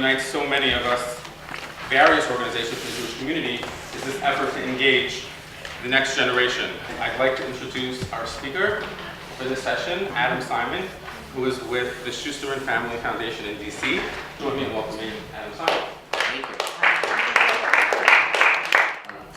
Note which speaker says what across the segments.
Speaker 1: unites so many of us, various organizations in the Jewish community, is this effort to engage the next generation. I'd like to introduce our speaker for this session, Adam Simon, who is with the Schusterman Family Foundation in DC. Join me in welcoming Adam Simon.
Speaker 2: Thank you.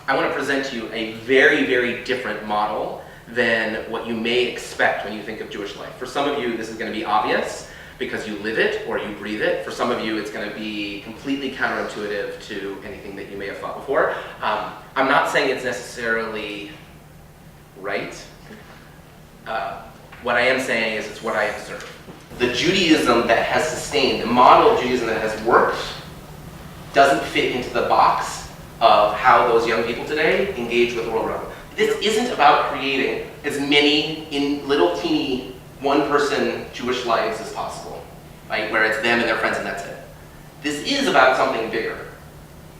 Speaker 2: I want to present to you a very, very different model than what you may expect when you think of Jewish life. For some of you, this is going to be obvious because you live it or you breathe it. For some of you, it's going to be completely counterintuitive to anything that you may have thought before. I'm not saying it's necessarily right. What I am saying is it's what I observe. The Judaism that has sustained, the model of Judaism that has worked, doesn't fit into the box of how those young people today engage with the world around them. This isn't about creating as many in little teeny one-person Jewish lives as possible, right? Where it's them and their friends and that's it. This is about something bigger.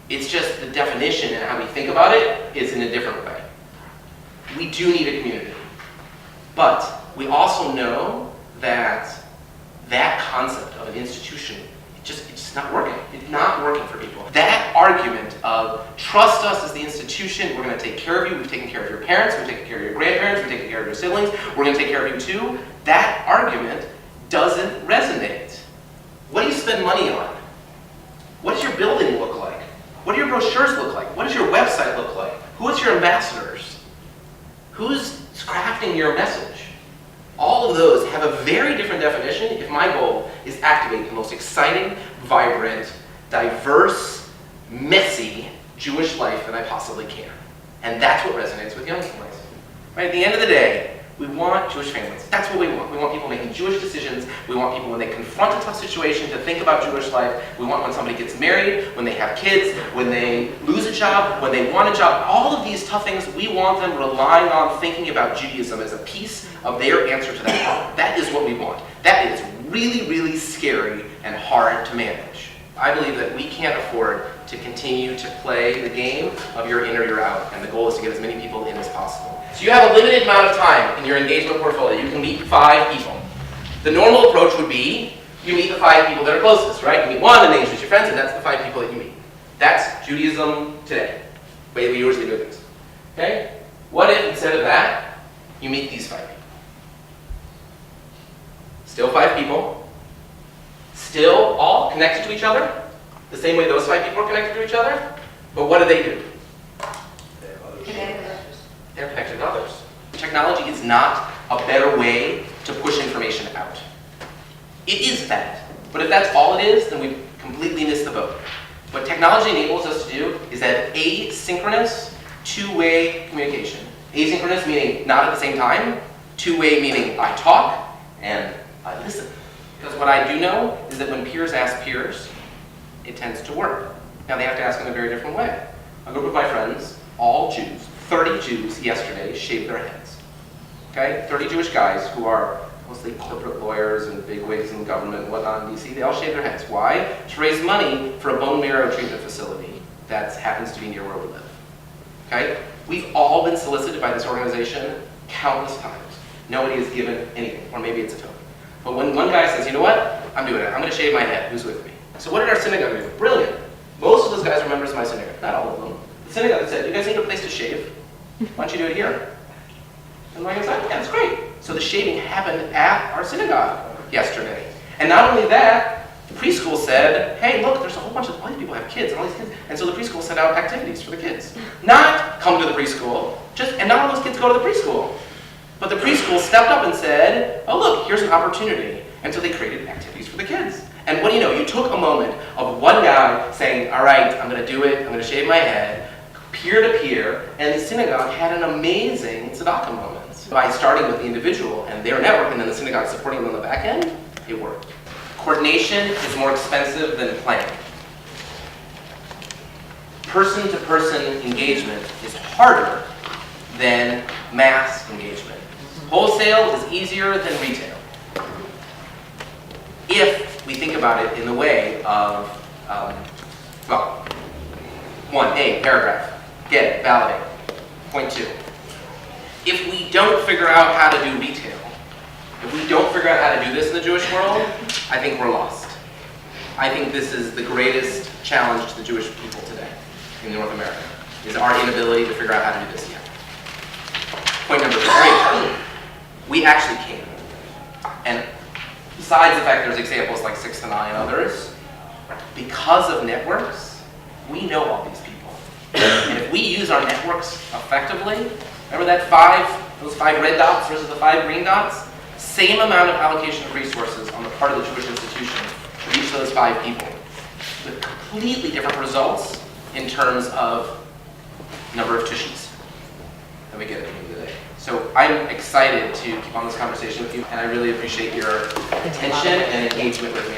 Speaker 2: It's just the definition and how we think about it is in a different way. We do need a community, but we also know that that concept of an institution, it's just not working. It's not working for people. That argument of trust us as the institution, we're going to take care of you, we've taken care of your parents, we've taken care of your grandparents, we've taken care of your siblings, we're going to take care of you too, that argument doesn't resonate. What do you spend money on? What does your building look like? What do your brochures look like? What does your website look like? Who is your ambassadors? Who's crafting your message? All of those have a very different definition if my goal is activate the most exciting, vibrant, diverse, messy Jewish life that I possibly can. And that's what resonates with young families. Right? At the end of the day, we want Jewish families. That's what we want. We want people making Jewish decisions. We want people when they confront a tough situation to think about Jewish life. We want when somebody gets married, when they have kids, when they lose a job, when they want a job. All of these tough things, we want them relying on thinking about Judaism as a piece of their answer to that problem. That is what we want. That is really, really scary and hard to manage. I believe that we can't afford to continue to play the game of you're in or you're out, and the goal is to get as many people in as possible. So you have a limited amount of time in your engagement portfolio. You can meet 5 people. The normal approach would be you meet the 5 people that are closest, right? You meet one, and then you choose your friends, and that's the 5 people that you meet. That's Judaism today, the way we usually do things. Okay? What if instead of that, you meet these 5 people? Still 5 people. Still all connected to each other, the same way those 5 people are connected to each other. But what do? They're connected to others. Technology is not a better way to push information out. It is that. But if that's all it is, then we've completely missed the boat. What technology enables us to do is that asynchronous, two-way communication. Asynchronous meaning not at the same time. Two-way meaning I talk and I listen. Because what I do know is that when peers ask peers, it tends to work. Now they have to ask in a very different way. A group of my friends, all Jews, 30 Jews yesterday shaved their heads. Okay? 30 Jewish guys who are mostly corporate lawyers and bigwigs in government and whatnot in DC, they all shave their heads. Why? To raise money for a bone marrow treatment facility that happens to be near where we live. Okay? We've all been solicited by this organization countless times. Nobody has given anything, or maybe it's a token. But when one guy says, you know what? I'm doing it. I'm going to shave my head. Who's with me? So what did our synagogue do? Brilliant. Most of those guys are members of my synagogue. Not all of them. The synagogue said, you guys need a place to shave. Why don't you do it here? And my guy said, yeah, that's great. So the shaving happened at our synagogue yesterday. And not only that, the preschool said, hey, look, there's a whole bunch of, all these people have kids, and all these kids. And so the preschool sent out activities for the kids. Not come to the preschool, and not all those kids go to the preschool. But the preschool stepped up and said, oh look, here's an opportunity. And so they created activities for the kids. And what do you know? You took a moment of one guy saying, all right, I'm going to do it, I'm going to shave my head, peer-to-peer, and the synagogue had an amazing tzedakah moment. By starting with the individual and their network, and then the synagogue supporting them on the back end, it worked. Coordination is more expensive than planning. Person-to-person engagement is harder than mass engagement. Wholesale is easier than retail. If we think about it in the way of, well, 1A, paragraph, get it, validate. Point 2. If we don't figure out how to do retail, if we don't figure out how to do this in the Jewish world, I think we're lost. I think this is the greatest challenge to the Jewish people today in North America, is our inability to figure out how to do this yet. Point number 3, we actually can. And besides the fact there's examples like 6 to 9 others, because of networks, we know all these people. And if we use our networks effectively, remember that those 5 red dots versus the 5 green dots? Same amount of allocation of resources on the part of the Jewish institution for each of those 5 people, with completely different results in terms of number of tushis that we get at the end of the day. So I'm excited to keep on this conversation with you, and I really appreciate your attention and engagement with me.